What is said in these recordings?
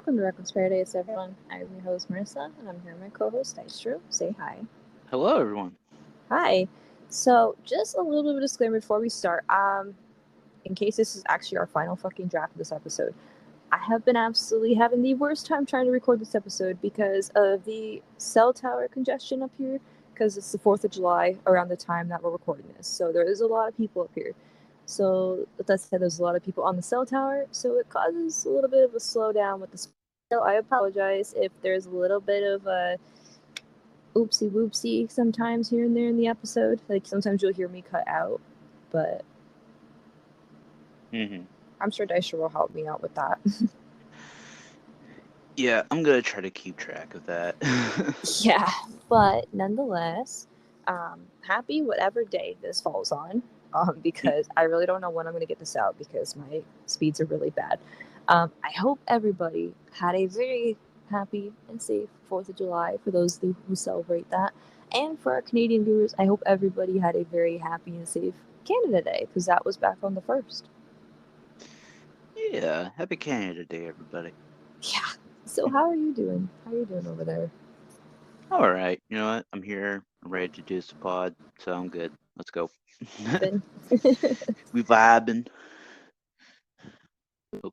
Welcome to Reckless Paradise, everyone. I'm your host, Marissa, and I'm here with my co-host, Dystro. Say hi. Hello, everyone. Hi. So, just a little bit of a disclaimer before we start. In case this is actually our final fucking draft of this episode, I have been absolutely having the worst time trying to record this episode because of the cell tower congestion up here, because it's the 4th of July around the time that we're recording this. So, there is a lot of people up here. So, with that said, there's a lot of people on the cell tower, so it causes a little bit of a slowdown with the speed. So, I apologize if there's a little bit of a oopsie whoopsie sometimes here and there in the episode. Like, sometimes you'll hear me cut out, but Mm-hmm. I'm sure Daisha will help me out with that. Yeah, I'm gonna try to keep track of that. Yeah, but nonetheless, happy whatever day this falls on, because I really don't know when I'm going to get this out because my speeds are really bad. I hope everybody had a very happy and safe 4th of July for those who celebrate that. And for our Canadian viewers, I hope everybody had a very happy and safe Canada Day because that was back on the 1st. Yeah, happy Canada Day, everybody. Yeah. So how are you doing? How are you doing over there? All right, you know what? I'm here. I'm ready to do this pod, so I'm good. Let's go. Been? We vibing. Oh,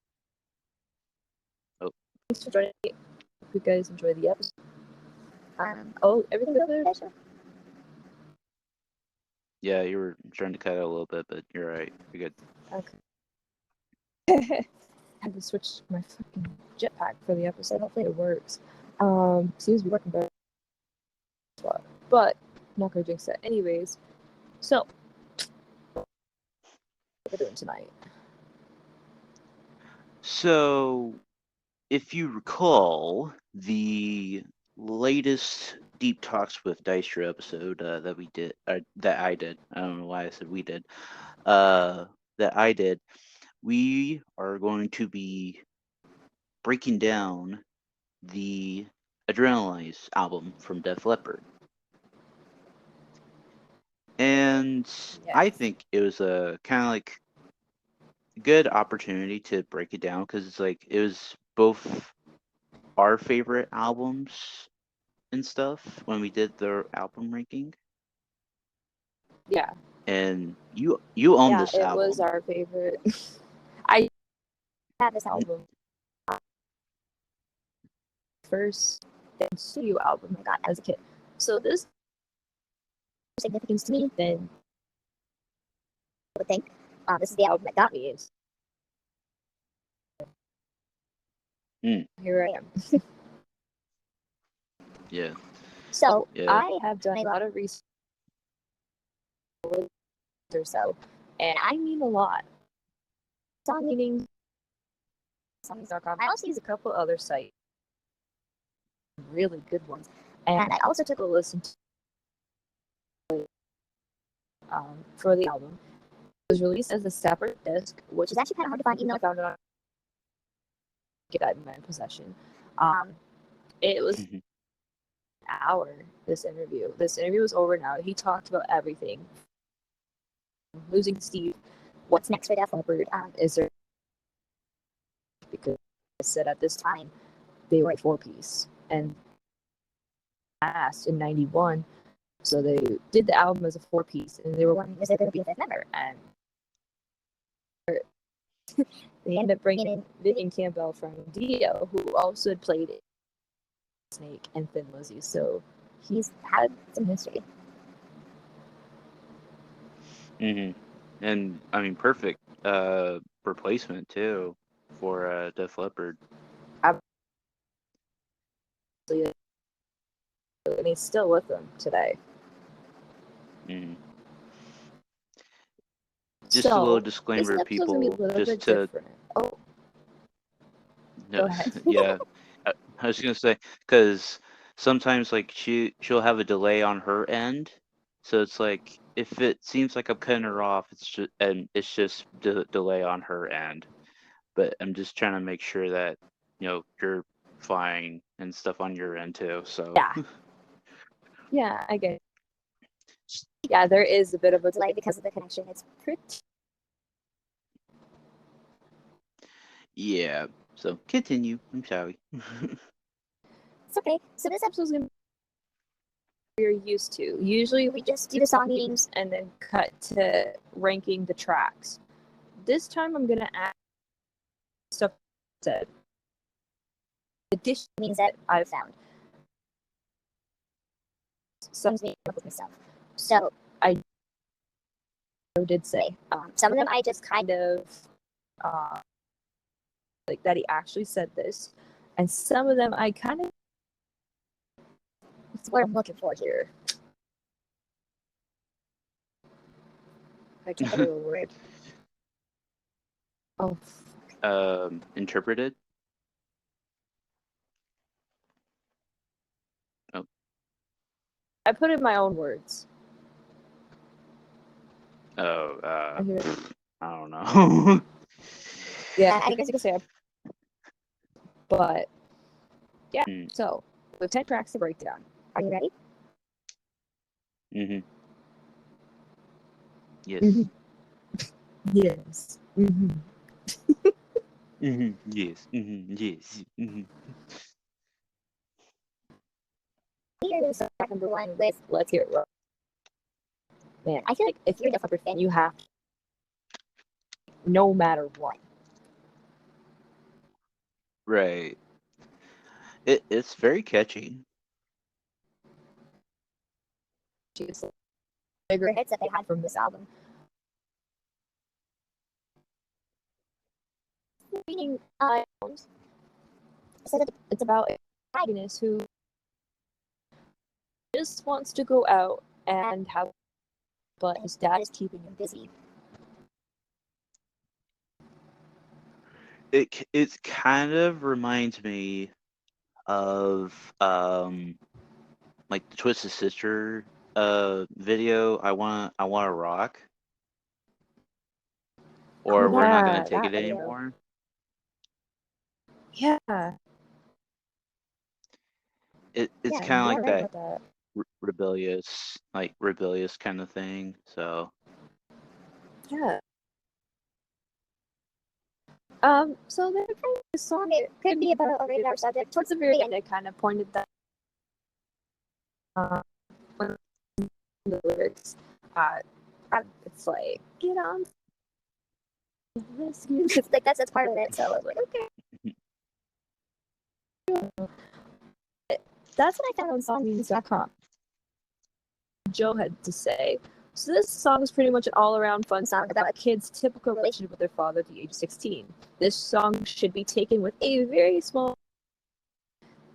oh, Thanks for joining me. Hope you guys enjoy the episode. Oh, everything good over there? yeah, you were trying to cut out a little bit, but you're right. You're good. Okay. I had to switch my fucking jetpack for the episode. Hopefully it works. Seems to be working better. But I'm not gonna jinx it. Anyways, so what we're doing tonight. So, if you recall, the latest Deep Talks with Dystro episode that we did, that I did. I don't know why I said we did. That I did. We are going to be breaking down the Adrenalize album from Def Leppard. And I Yes. think it was a kind of like good opportunity to break it down because it's like it was both our favorite albums and stuff when we did the album ranking. Yeah. And you own Yeah, this it was album. our favorite. I had this N- album first studio album I got as a kid. So this significance to me than I would think. This is the album that got me into. mm, Here I am. yeah, So yeah. I have done a lot of research or so, and I mean a lot. Song meaning songs.com. I also use a couple other sites, really good ones, and I also took a listen to for the album. It was released as a separate disc, which is actually kind of hard to find, even though I found it on get that in my possession. Um, it was Mhm. an hour. This interview. This interview was over now. He talked about everything, losing Steve. What's next for Def Leppard? Is there because I said at this time they were a 4-piece and last in '91, so they did the album as a 4-piece, and they were wondering is there going to be a fifth member, and they ended up bringing in Vivian Campbell from Dio, who also had played Snake and Thin Lizzy, so he's had some history. Mhm. And I mean, perfect replacement too for Def Leppard. Absolutely, and he's still with them today. Mhm. Just a little So this disclaimer, episode's gonna be a people, little just bit to different. Oh, no, go ahead. yeah. I was gonna say because sometimes like she'll have a delay on her end, so it's like if it seems like I'm cutting her off, it's just delay on her end. But I'm just trying to make sure that you're fine and stuff on your end too. So Yeah, yeah, I get it. Yeah, there is a bit of a delay because of the connection. It's pretty. Yeah. So continue. I'm sorry. It's okay. So this episode's gonna be what we're used to. Usually we just do the song names and then cut to ranking the tracks. This time I'm gonna add stuff said. Additional means that I've found. Some made up with myself. So I did say some of them I just kind of like that he actually said this, and some of them I kind of. What's what I'm looking for here? I can't think of a word. Oh. Interpreted. Oh. I put in my own words. Oh. I don't know. Yeah, I guess you could say. But yeah, so we have 10 tracks to break down. Are you ready? Mm-hmm. Yes. Mm-hmm. Yes. Mm-hmm. Mm-hmm. Yes. Mm-hmm. Yes. Mm-hmm. Here's track number 1 with Let's Hear It Roll. Man, I feel like if you're a Def Leppard fan, you have to, no matter what. Right. It's very catchy. Choose bigger hits that they had from this album. Reading said that it's about a protagonist who just wants to go out and have, but his dad is keeping him busy. It kind of reminds me of like the Twisted Sister video. I wanna rock, or we're not gonna take it anymore. Yeah. It's kind of like that rebellious kind of thing. So yeah. So the song it could be about a radar subject. Towards the very end, I kind of pointed that when the lyrics, it's like get on. It's like that's part of it. So I was like, okay. That's what I found on songmemes.com. Joe had to say. So this song is pretty much an all-around fun song about a kid's typical relationship with their father at the age of 16. This song should be taken with a very small.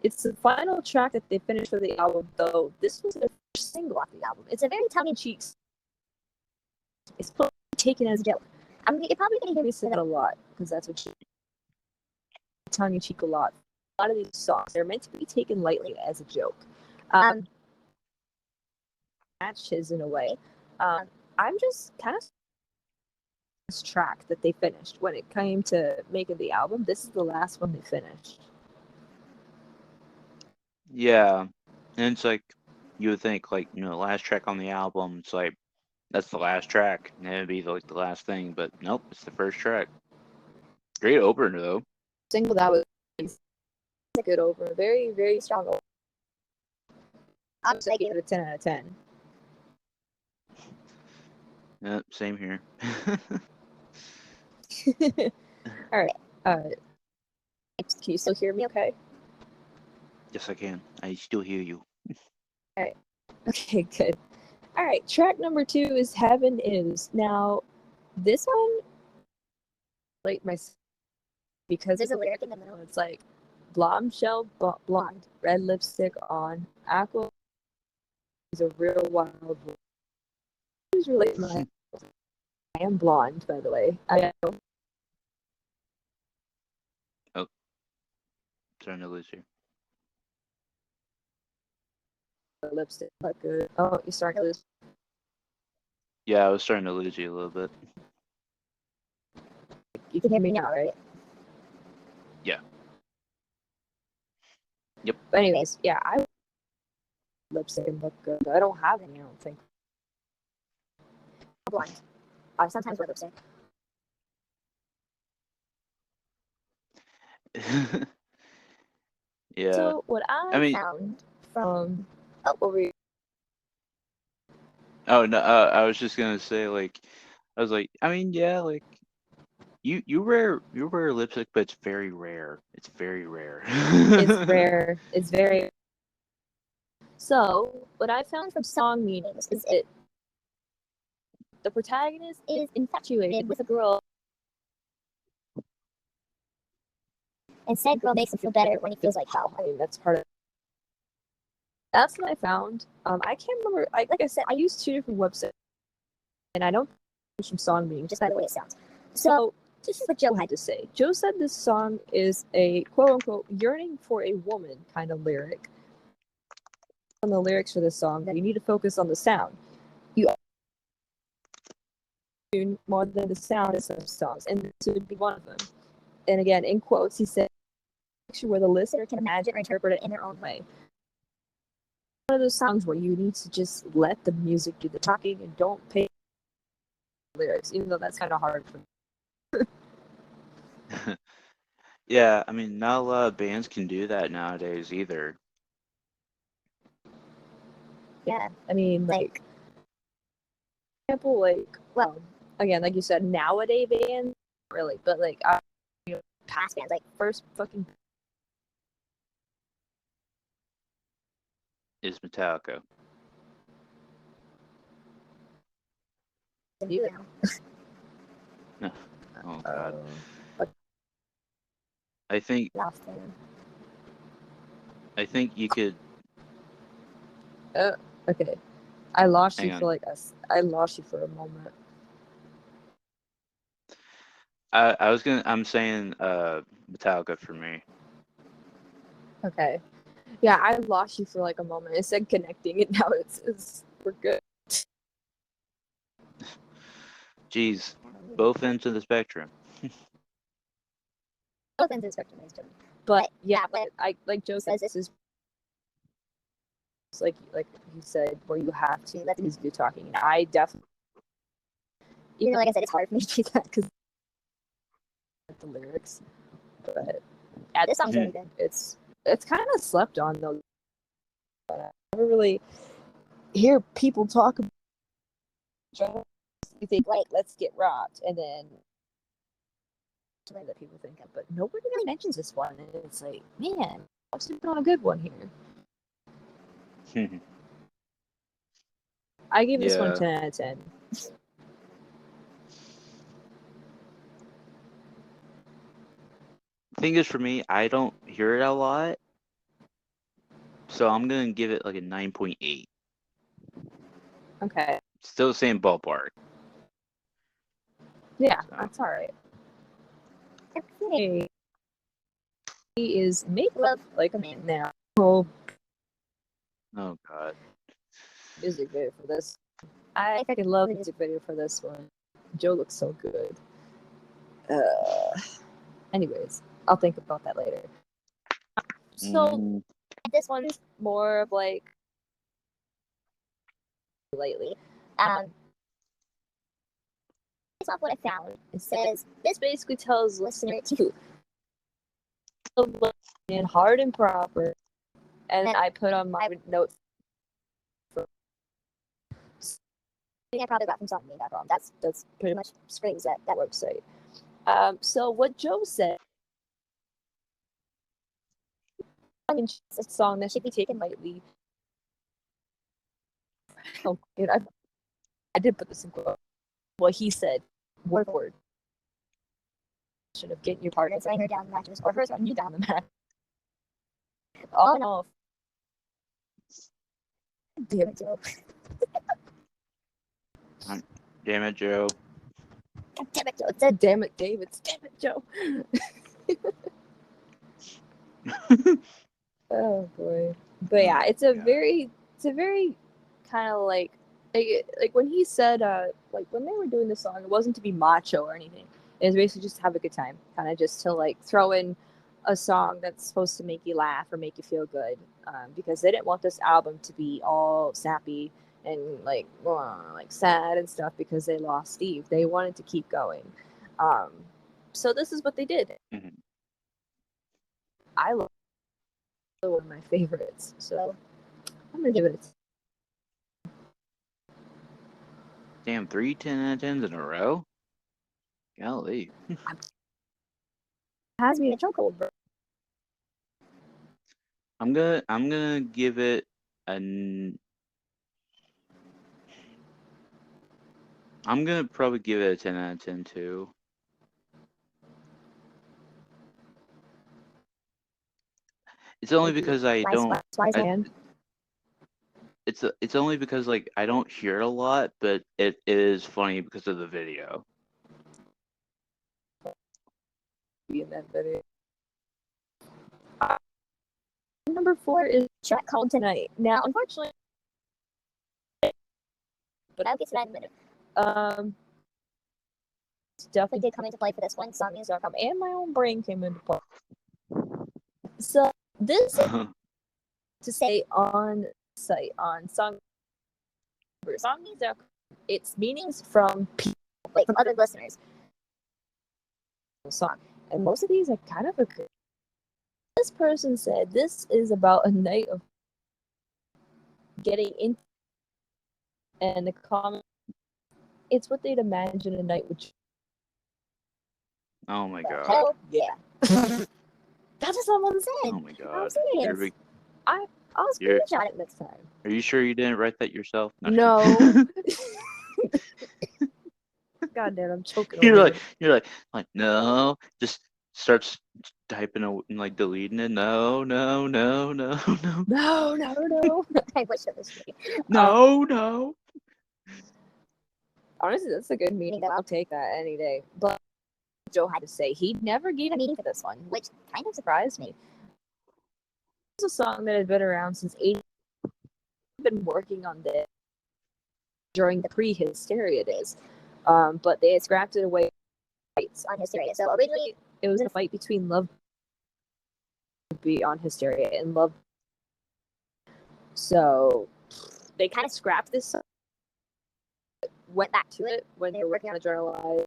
It's the final track that they finished for the album, though this was their first single off the album. It's a very tongue-in-cheek. It's taken as a joke. You're probably going to hear me say that a lot because that's what tongue-in-cheek a lot. A lot of these songs they're meant to be taken lightly as a joke. Matches in a way. I'm just kind of this track that they finished when it came to making the album. This is the last one they finished. yeah, and it's like you would think like the last track on the album. It's like that's the last track, and it'd be like the last thing. But nope, it's the first track. Great opener though. Single that was a good opener, very very strong opener. I'm just giving it a 10 out of 10. Yep, same here. All right. Can you still hear me? Okay. Yes, I can. I still hear you. All right. Okay, good. All right. Track number 2 is "Heaven Is." Now, this one, like my, because there's a lyric in the middle. It's like, "Bombshell blonde, red lipstick on, aqua is a real wild." Who's related to my? I am blonde, by the way. I know. Oh, starting to lose you. Lipstick, but good. Oh, you're starting to lose. Yeah, I was starting to lose you a little bit. You can hear me now, right? Yeah. Yep. But anyways, yeah, I lipstick and look good. But I don't have any. I don't think. I'm blind. I sometimes wear lipstick. Yeah. So what I I mean, found from what were you? oh no, I was just gonna say, like, I was like, I mean, yeah, like, you wear lipstick, but it's very rare. It's very rare. It's rare. It's very. So what I found from song meanings is it the protagonist is infatuated with a girl, and said girl makes him feel better when he feels like hell. I mean, that's part of. That's what I found. I can't remember. Like I said, I used 2 different websites, and I don't from song meaning just by the way it sounds. So this is what Joe had to say. Joe said this song is a quote unquote yearning for a woman kind of lyric. On the lyrics for this song, that you need to focus on the sound. You tune more than the sound of some songs, and this would be one of them. And again, in quotes, he said, where the listener can imagine or interpret it in their own way. One of those songs where you need to just let the music do the talking and don't pay lyrics, even though that's kind of hard for me. Yeah, I mean, not a lot of bands can do that nowadays either. Yeah, I mean, like, for example, like, well, again, like you said, nowadays bands, really, but like, past bands, like, first fucking. Is Metallica. Oh God. I think you could Okay. I lost hang you for on. like I lost you for a moment. I'm saying Metallica for me. Okay. Yeah, I lost you for like a moment. It said connecting, and now it's we're good. Jeez, both ends of the spectrum. Both ends of the spectrum is different. But yeah, but I like Joe says this is like he said where you have to let the music do talking. And I definitely, even though like I said, it's hard for me to do that because the lyrics. But yeah, this song's really good. It's kind of slept on though. But I never really hear people talk about Joe. You think like let's get rocked, and then that people think of, but nobody really mentions this one, and it's like, man, I'm sleeping on a good one here. I give this one 10 out of 10. Thing is, for me, I don't hear it a lot, so I'm gonna give it like a 9.8. Okay. Still the same ballpark. Yeah, so. That's all right. Okay. He is make love like a man now. Oh God. Music video for this. I freaking love music video for this one. Joe looks so good. Anyways, I'll think about that later. So this one's more of like lately. Based off what I found, it says this basically tells listener to in hard and proper, and then I put on my notes. I probably got from something.com. That's pretty much screams that website. So what Joe said, a song that should be taken lightly. Oh, I did put this in quote. Well, he said, word for word. Should have getting your partner running her down the mattress, or hers running you down the mattress. All in all, damn it, Joe. Damn it, Joe. God damn it, Joe. It said, damn it, Dave. It's damn it, Joe. Oh boy. But yeah, it's a very kind of like when he said like when they were doing the song, it wasn't to be macho or anything. It was basically just to have a good time, kind of just to like throw in a song that's supposed to make you laugh or make you feel good, because they didn't want this album to be all sappy and like sad and stuff because they lost Steve. They wanted to keep going, so this is what they did. I love one of my favorites. So I'm gonna give it a Damn, 3 10 out of 10s in a row? Golly. has me a chokehold, bro. I'm gonna give it I'm gonna probably give it a 10 out of 10 too. It's only because I don't. It's only because like I don't hear it a lot, but it is funny because of the video. In that video. Number 4 is Track Called Tonight. Now, unfortunately, but I'll get to that in a minute. Definitely did come into play for this one. Song music and my own brain came into play. So this to say on site on song music, it's meanings from people, like from other listeners. Song, and most of these are kind of agree. This person said this is about a night of getting in, and the comment, it's what they'd imagine a night would. Oh my god. Hell yeah. That's what someone said. Oh my god. I'm serious. I'll screenshot it next time. Are you sure you didn't write that yourself? No. God damn, I'm choking. You're like no. Just starts typing and like deleting it. No. I wish it was me. No. Honestly, that's a good meaning. I'll take that any day. But Joe had to say he never gave a meaning for this one, which kind of surprised me. It's a song that had been around since 80. Been working on this during the pre-Hysteria days, but they had scrapped it away on Hysteria. So originally, it was a fight between Love Be on Hysteria and Love. So they kind of scrapped this song, went back to it when they were working on Adrenalize,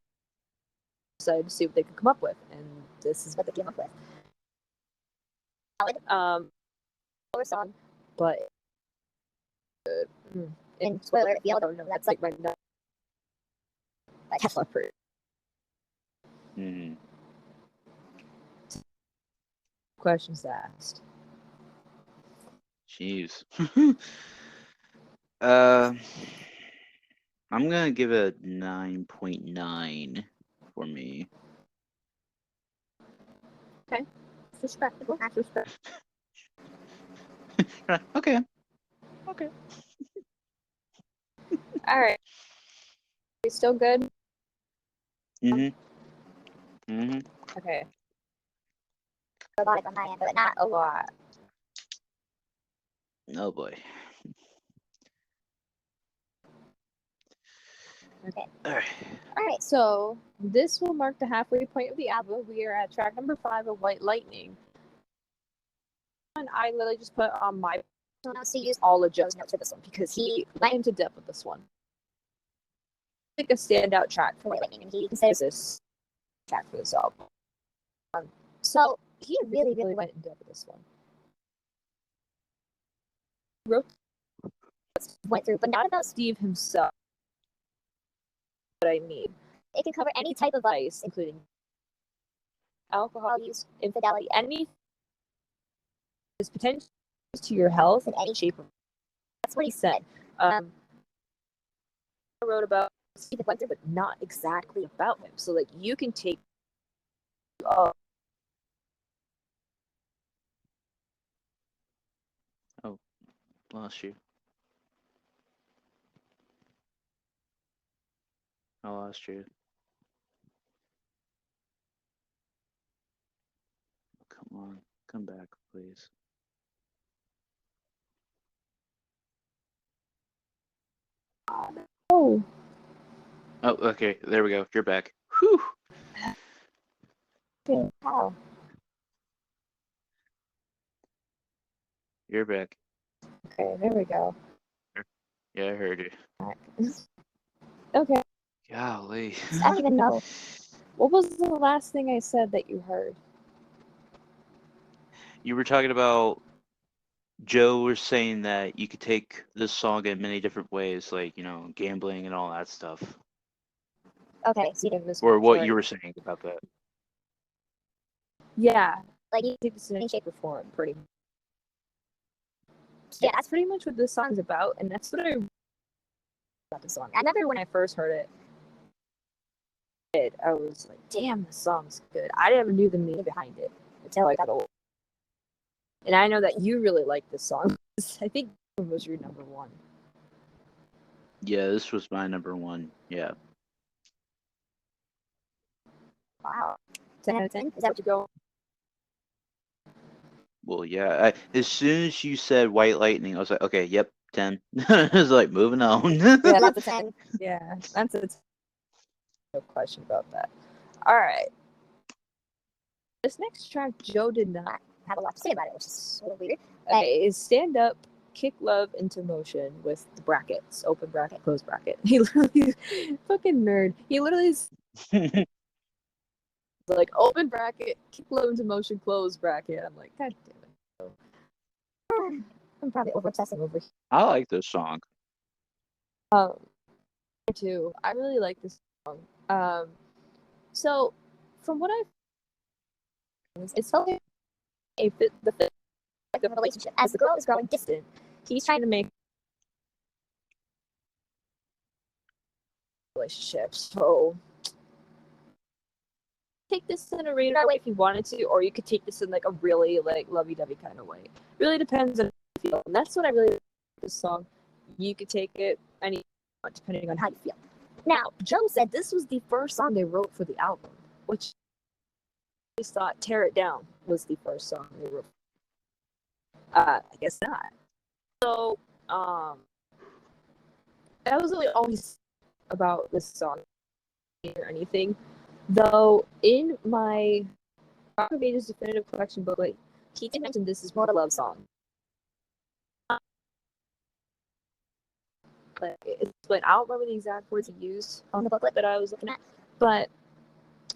decided to see what they could come up with, and this is what they came up with. Song, but and spoiler, if y'all don't know, that's like right now. Like Tesla proof. Questions asked. Jeez. I'm gonna give it a 9.9 for me. Okay. Respectable. That's respect. Okay. All right. You still good? Okay. A lot on my end, but not a lot. Oh boy. Okay. All right. So this will mark the halfway point of the album. We are at track number 5 of White Lightning. And I literally just put on my notes to use all of Joe's notes for this one because he went into depth with this one. Like a standout track for White Lightning, and he considers this track for this album. So he really went in depth with this one. Went through, but not about Steve himself. What I mean, it can cover any type of vice, including alcohol use, infidelity, any is potential to your health in any shape. That's what he said. I wrote about Steve went through, but not exactly about him. So like you can take. Oh, lost you. I lost you. Come on, come back, please. Oh, okay. There we go. You're back. Whew. Okay, how? You're back. Okay, there we go. Yeah, I heard you. Okay. Golly. I don't even know. What was the last thing I said that you heard? You were talking about Joe was saying that you could take this song in many different ways, like, gambling and all that stuff. Okay, so you didn't miss Or what sorry. you were saying about that. Yeah, like you take this in any shape or form, pretty much. Yeah, that's pretty much what this song's about, and that's what I about the song. I remember when I first heard it, I was like, damn, this song's good. I never knew the meaning behind it until I got old. And I know that you really like this song. I think it was your number one. Yeah, this was my number one. Yeah. Wow. 10 out of 10? Is that what you go? Well, yeah. As soon as you said White Lightning, I was like, okay, yep, 10. I was like, moving on. Yeah, that's a 10. Yeah, that's a 10. No question about that. All right. This next track, Joe did not have a lot to say about it, which is so weird. Okay, is Stand Up, Kick Love into Motion with the brackets, open bracket, close bracket. He literally, fucking nerd. He literally is like, open bracket, kick love into motion, close bracket. I'm like, God damn it. I'm probably over obsessing over here. I like this song. Too. I really like this song. So, from what it's felt like the relationship as the girl is growing distant. He's trying to make a relationship. So, take this in a radar way if you wanted to, or you could take this in like a really like lovey-dovey kind of way. Really depends on how you feel, and that's what I really like this song. You could take it any depending on how you feel. Now, Joe said this was the first song they wrote for the album, which I thought "Tear It Down" was the first song they wrote. I guess not. So, that was really always about this song or anything. Though in my Rock of Ages definitive collection booklet, he did mention this is more a love song. But I don't remember the exact words he used on the booklet that I was looking at. But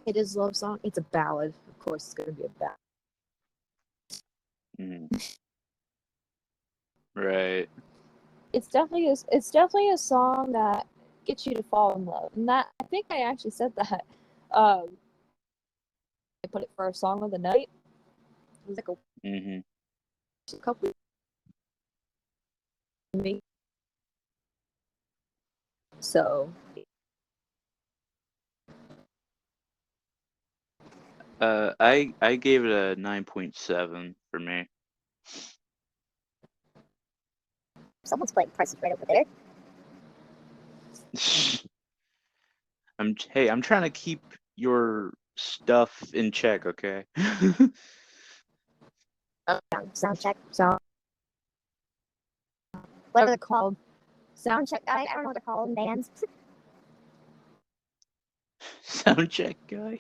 it is a love song. It's a ballad. Of course, it's going to be a ballad. Right. It's definitely a song that gets you to fall in love. And that I think I actually said that. I put it for a song of the night. It was like a couple of me. So I gave it a 9.7 for me. Someone's playing Price is Right over there. I'm trying to keep your stuff in check, okay? Sound check. Sound. What are they called? Sound check guy? I don't know what they're called in bands. Sound check guy.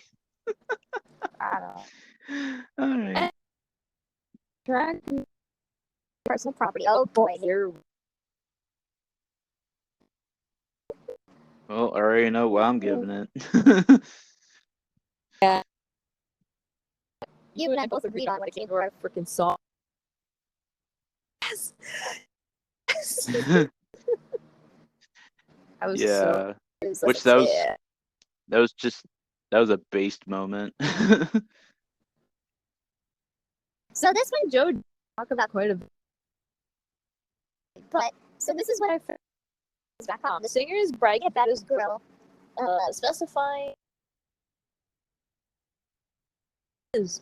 I don't know. All right. Track personal property. Oh boy, here. Well, I already know what I'm giving it. Yeah. You and I both agreed on when it came to our freaking song. Yes. I was yeah. so Which like, that was a based moment. So this one Joe talked about quite a bit. But so this is what I found back on. The singer is bragging about his girl, specifying is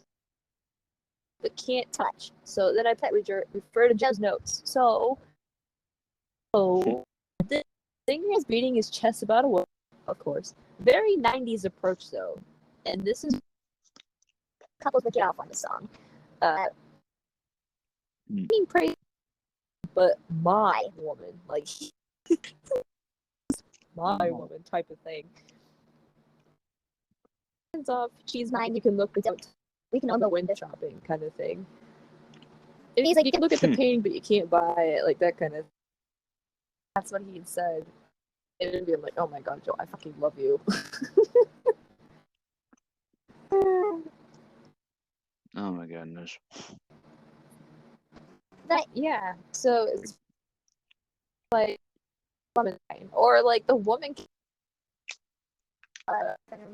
but can't touch. So then I refer to Joe's notes. So the singer is beating his chest about a woman, of course. Very 90s approach though. And this is couples would get off on the song. Being praised, but my woman, like my woman type of thing. Hands off, she's mine, you can look, but don't. We can all go window shopping kind of thing. And he's like, you can look at the painting, but you can't buy it, like that kind of. That's what he had said. And it'd be like, oh my god, Joe, I fucking love you. Oh my goodness. Yeah, so it's like or like the woman.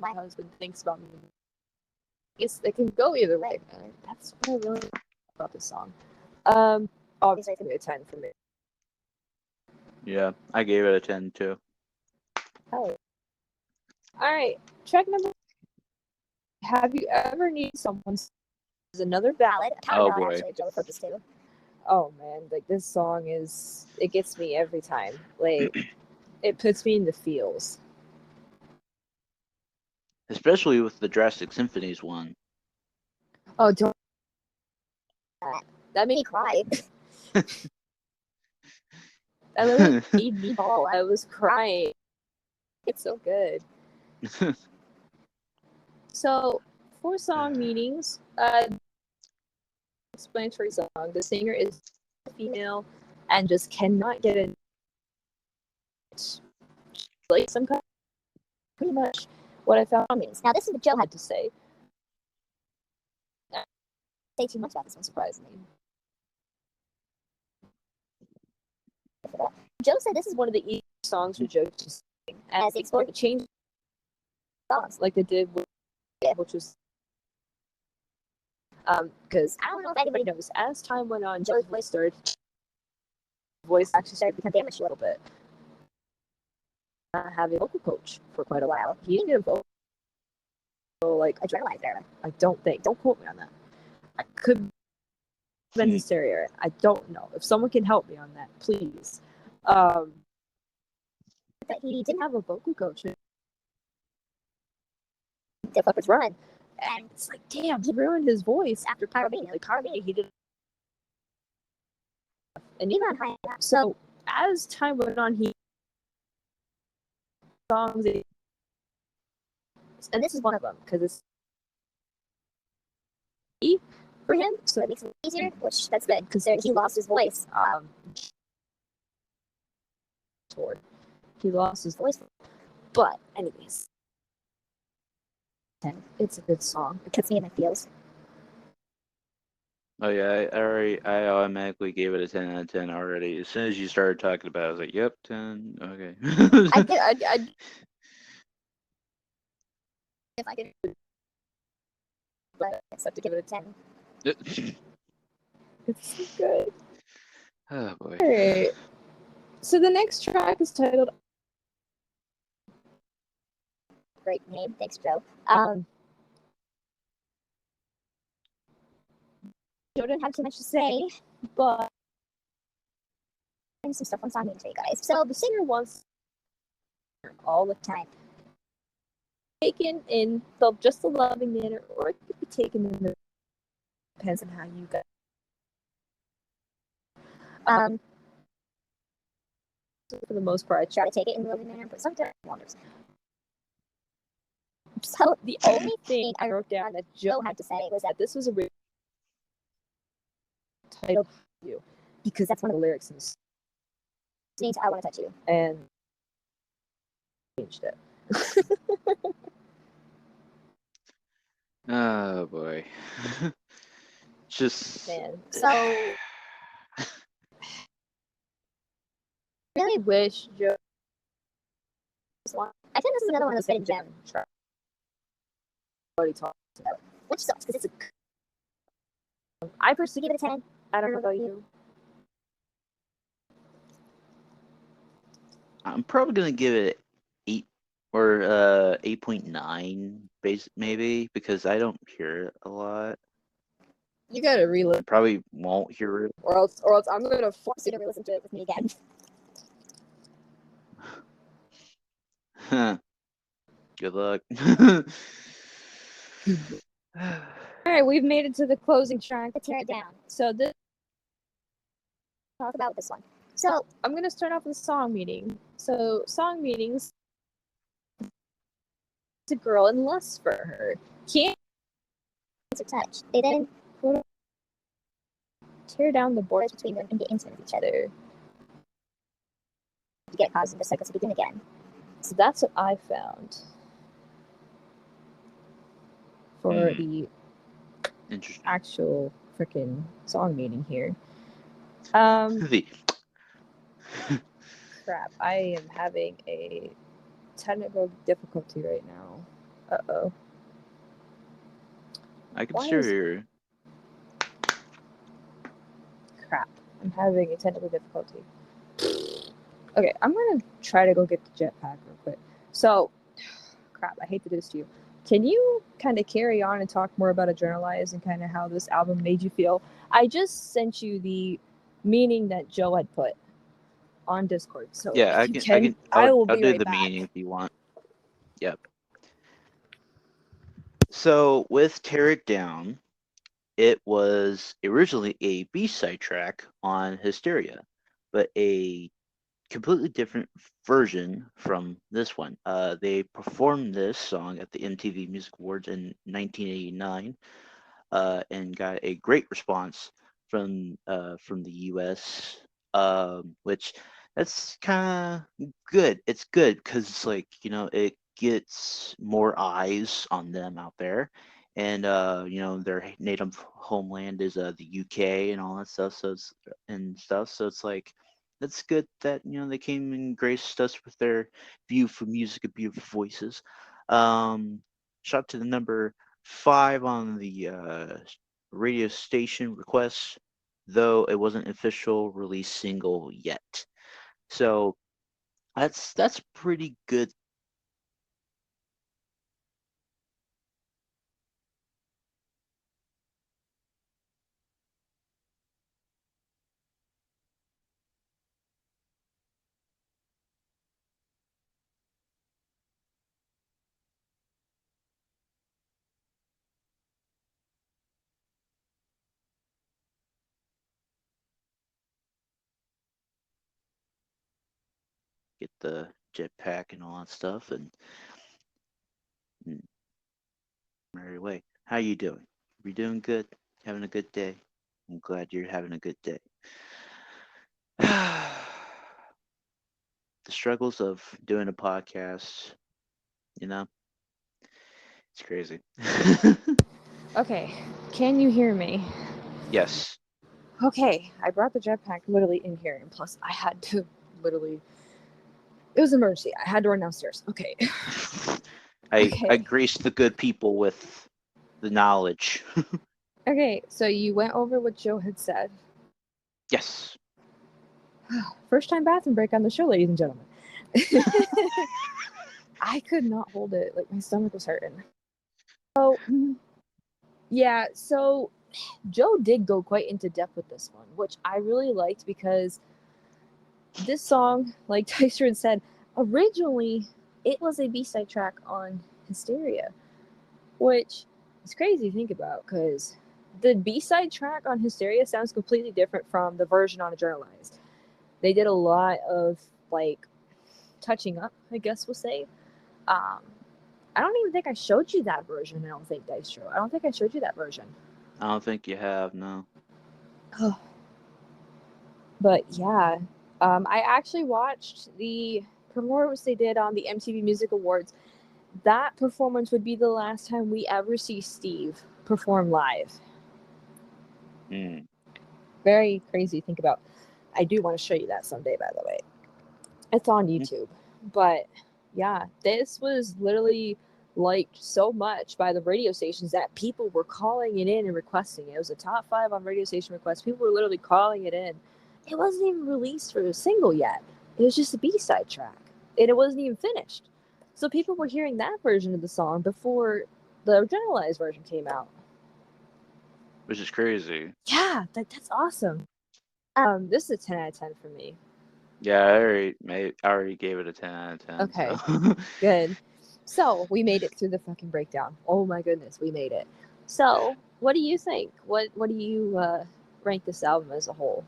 My husband thinks about me. It can go either way. Man. That's what I really like about this song. Obviously, it's gonna be a 10 for me. Yeah, I gave it a 10 too. Oh. All right, track number. Have you ever needed someone's another ballad? Oh boy. Oh man, like this song it gets me every time. Like it puts me in the feels. Especially with the Drastic Symphonies one. Oh, don't. That made me cry. I literally made me bawl. I was crying. It's so good. So, for song meanings, explanatory song. The singer is female and just cannot get it. Like some kind. Pretty much what I found means. Now, this is what Joe had to say. Say too much about this one, surprisingly. Joe said this is one of the easiest songs for Joe to sing, as they explored the change songs like they did with which was because I don't know if anybody knows, as time went on, Joe's voice actually started to become damaged a little bit. Have a vocal coach for quite a while. He didn't get a vocal like Adrenalize era. I don't think. Don't quote me on that. I could have been hysteria. I don't know. If someone can help me on that, please. But he didn't have a vocal coach. The fuck was run. And it's like, damn, he ruined his voice after Pyromania. Like Pyromania, he did. And even on high. So as time went on, he songs, and this is one of them because it's for him, so it makes it easier, which that's good considering he lost his voice. He lost his voice, but anyways, it's a good song. It puts me in my feels. Oh yeah, I automatically gave it a 10 out of 10 already. As soon as you started talking about it, I was like, yep, 10, okay. I if I could, but except to give it a 10. It's so good. Oh boy. Alright. So the next track is titled Great name, thanks Joe. Joe didn't have too much to say, but some stuff on song for you guys. So the singer wants all the time. Taken in just the loving manner, or it could be taken in the depends on how you go. For the most part, I try to take it in the loving manner, but sometimes it wanders. So the only thing I wrote down that Joe had to say was that this was a real title for you, because that's one of the lyrics in this. I want to touch you, and changed it. Oh boy. Just Man, so I really wish Joe. I think this is another one of those hidden gem tracks. Already talked about, which sucks because it's a. I personally give it a 10. I don't know about you. I'm probably gonna give it 8 or 8.9 base maybe, because I don't hear it a lot. You gotta re-listen. Probably won't hear it. Or else I'm gonna force you to re-listen to it with me again. Good luck. Alright, we've made it to the closing track to tear it down. So this talk about this one. So I'm gonna start off with song meaning. So song meanings. A girl and lust for her. Can't touch. They then tear down the borders between them and get intimate with each other. To get causing the cycle to begin again. So that's what I found for the actual freaking song meaning here. Um, The crap. I am having a technical difficulty right now. Uh-oh. I can Why still is hear you. crap? I'm having a technical difficulty. Okay, I'm gonna try to go get the jetpack real quick. So, crap. I hate to do this to you. Can you kind of carry on and talk more about Adrenalize and kind of how this album made you feel? I just sent you the meaning that Joe had put on Discord. So Yeah, if I you can. I can, can. I will I'll be do right the back. meaning if you want. Yep. So with Tear It Down, it was originally a B-side track on Hysteria, but a completely different version from this one. They performed this song at the MTV Music Awards in 1989, and got a great response from the U.S. Which that's kind of good. It's good because it's like it gets more eyes on them out there, and their native homeland is the UK and all that stuff. So it's like that's good that they came and graced us with their view for music and beautiful voices. Um, Shot to the number 5 on the radio station requests, though it wasn't official release single yet. So that's pretty good. Get the jetpack and all that stuff, and right away. How you doing? You doing good? Having a good day? I'm glad you're having a good day. The struggles of doing a podcast, you know, it's crazy. Okay, can you hear me? Yes. Okay, I brought the jetpack literally in here, and plus I had to literally. It was an emergency. I had to run downstairs. Okay. I Okay. graced the good people with the knowledge. Okay, so you went over what Joe had said. Yes. First time bathroom break on the show, ladies and gentlemen. I could not hold it. Like, my stomach was hurting. So, yeah, so Joe did go quite into depth with this one, which I really liked because this song, like Tyson said, originally it was a B-side track on Hysteria, which is crazy to think about because the B-side track on Hysteria sounds completely different from the version on Adrenalize. They did a lot of like touching up, I guess we'll say. Um, I don't even think I showed you that version. I don't think Dystro. I don't think I showed you that version. I don't think you have, no. Oh, but yeah, I actually watched the performance they did on the MTV Music Awards. That performance would be the last time we ever see Steve perform live. Mm. Very crazy to think about. I do want to show you that someday, by the way. It's on YouTube. But yeah, this was literally liked so much by the radio stations that people were calling it in and requesting it. It was a top 5 on radio station requests. People were literally calling it in. It wasn't even released for a single yet. It was just a B-side track. And it wasn't even finished. So people were hearing that version of the song before the Adrenalize version came out. Which is crazy. Yeah, that's awesome. This is a 10 out of 10 for me. Yeah, I already gave it a 10 out of 10. Okay, So. good. So we made it through the fucking breakdown. Oh my goodness, we made it. So what do you think? What do you rank this album as a whole?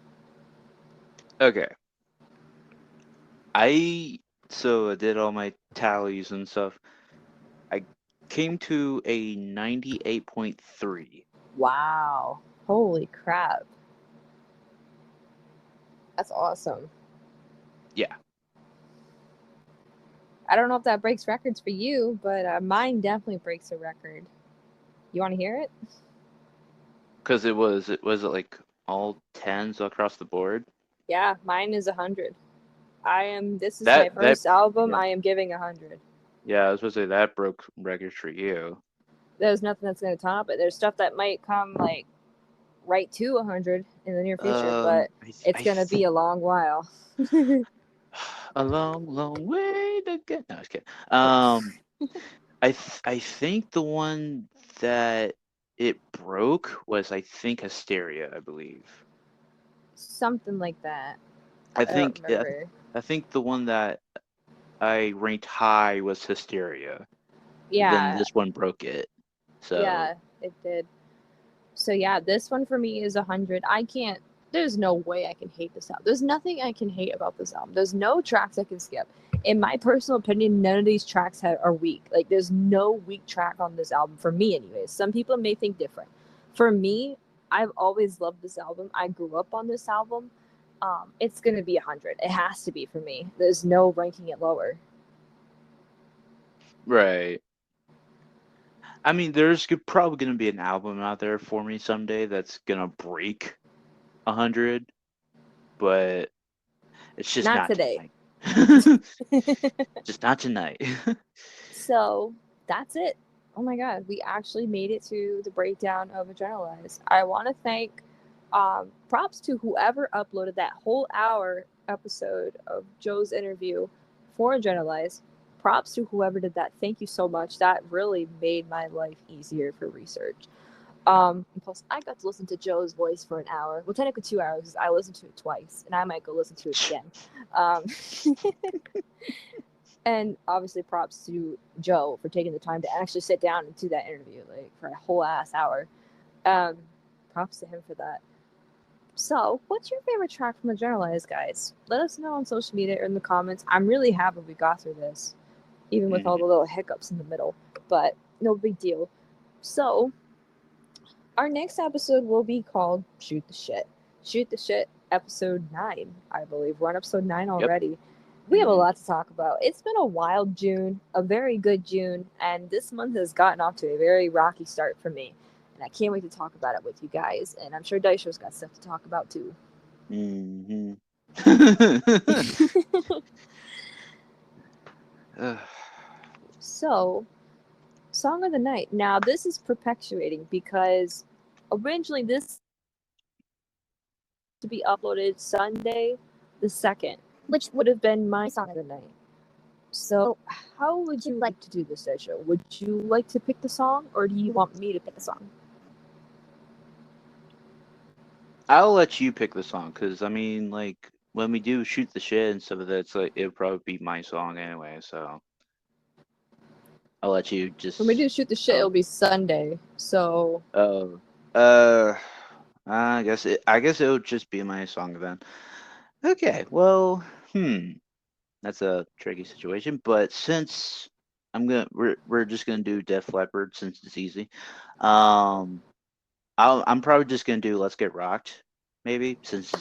Okay. I did all my tallies and stuff. I came to a 98.3. Wow. Holy crap. That's awesome. Yeah. I don't know if that breaks records for you, but mine definitely breaks a record. You want to hear it? Because it was like all tens across the board. Yeah, mine is 100. This is my first album. I am giving 100. Yeah, I was supposed to say that broke records for you. There's nothing that's going to top it. There's stuff that might come like right to 100 in the near future, but it's going to be a long while. A long, long way to get. No, I was kidding. I think the one that it broke was Hysteria, I believe. Something like that. I don't think remember. I think the one that I ranked high was Hysteria. Yeah. Then this one broke it. So yeah, it did. So yeah, this one for me is 100. I can't. There's no way I can hate this album. There's nothing I can hate about this album. There's no tracks I can skip. In my personal opinion, none of these tracks are weak. Like, there's no weak track on this album for me, anyways. Some people may think different. For me, I've always loved this album. I grew up on this album. It's gonna be 100. It has to be for me. There's no ranking it lower. right. I mean, there's probably going to be an album out there for me someday that's going to break 100, but it's just not today. Tonight. Just not tonight. So that's it. Oh my god, we actually made it to the breakdown of Adrenalize. I want to thank props to whoever uploaded that whole hour episode of Joe's interview for Adrenalize. Props to whoever did that. Thank you so much. That really made my life easier for research. Plus, I got to listen to Joe's voice for an hour. Well, technically 2 hours because I listened to it twice, and I might go listen to it again. And obviously, props to Joe for taking the time to actually sit down and do that interview, like for a whole ass hour. Props to him for that. So, what's your favorite track from Adrenalize, guys? Let us know on social media or in the comments. I'm really happy we got through this, even with all the little hiccups in the middle, but no big deal. So, our next episode will be called Shoot the Shit. Shoot the Shit, episode 9, I believe. We're on episode 9 already. Yep. We have a lot to talk about. It's been a wild June, a very good June, and this month has gotten off to a very rocky start for me. And I can't wait to talk about it with you guys. And I'm sure Dystro's got stuff to talk about too. Mm-hmm. So, Song of the Night. Now, this is perpetuating because originally this to be uploaded Sunday the 2nd, which would have been my Song of the Night. So, how would you like to do this, Dysro? Would you like to pick the song, or do you want me to pick the song? I'll let you pick the song, because, I mean, like, when we do Shoot the Shit and stuff of that, it's like, it'll probably be my song anyway, so I'll let you just... When we do Shoot the Shit, it'll be Sunday, so... I guess it'll just be my song then. Okay, well, that's a tricky situation, but since we're just gonna do Def Leppard since it's easy. I'm probably just gonna do Let's Get Rocked, maybe, since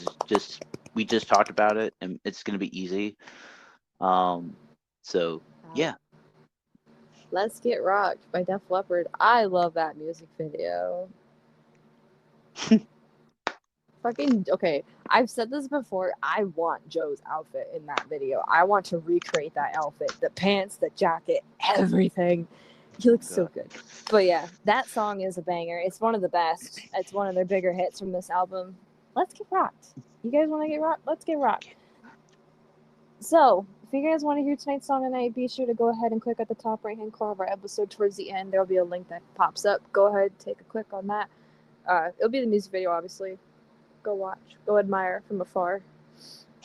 we just talked about it and it's gonna be easy. So yeah. Let's Get Rocked by Def Leppard. I love that music video. Fucking okay. I've said this before. I want Joe's outfit in that video. I want to recreate that outfit. The pants, the jacket, everything. He looks so good. But yeah, that song is a banger. It's one of the best. It's one of their bigger hits from this album. Let's get rocked. You guys want to get rocked? Let's get rocked. So, if you guys want to hear tonight's song tonight, be sure to go ahead and click at the top right-hand corner of our episode towards the end. There will be a link that pops up. Go ahead, take a click on that. It'll be the music video, obviously. Go watch. Go admire from afar.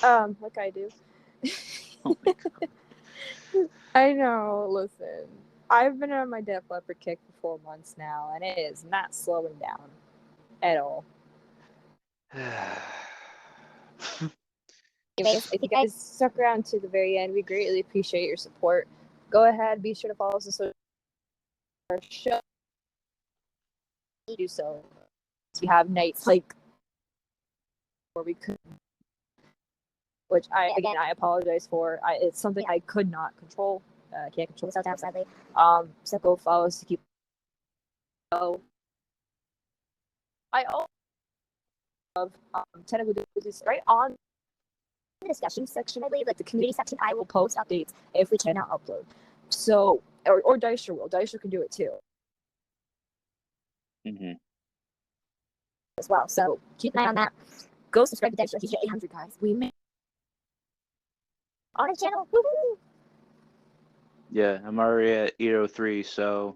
Like I do. Oh my God. I know, listen. I've been on my Def Leppard kick for 4 months now, and it is not slowing down at all. Anyways, if you guys stuck around to the very end, we greatly appreciate your support. Go ahead, be sure to follow us on social our show. Do so. We have nights like where we could, which I apologize for. It's something I could not control. I can't control this out, sadly. So go follow us to keep. I also technical difficulties right on the discussion section, I believe, like the community section. I will post updates if we cannot upload. So, or Dystro will. Dystro can do it too. Mm-hmm. As well. So keep an eye on that. Go subscribe to Dystro. He's at 800, guys. We made on his channel. Woo-hoo! Yeah, I'm already at 803, so.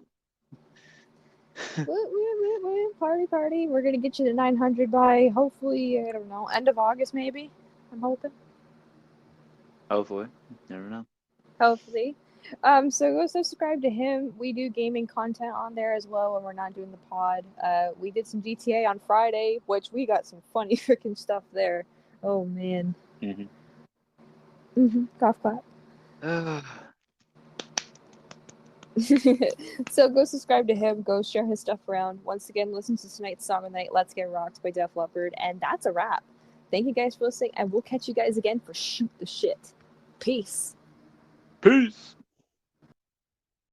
Party. We're gonna get you to 900 by hopefully, I don't know, end of August maybe. I'm hoping. Hopefully. Never know. Hopefully. So go subscribe to him. We do gaming content on there as well when we're not doing the pod. We did some GTA on Friday, which we got some funny freaking stuff there. Oh man. Cough clap. So go subscribe to him. Go share his stuff around. Once again, listen to tonight's song of the night, "Let's Get Rocked" by Def Leppard, and that's a wrap. Thank you guys for listening, and we'll catch you guys again for Shoot the Shit. Peace. Peace.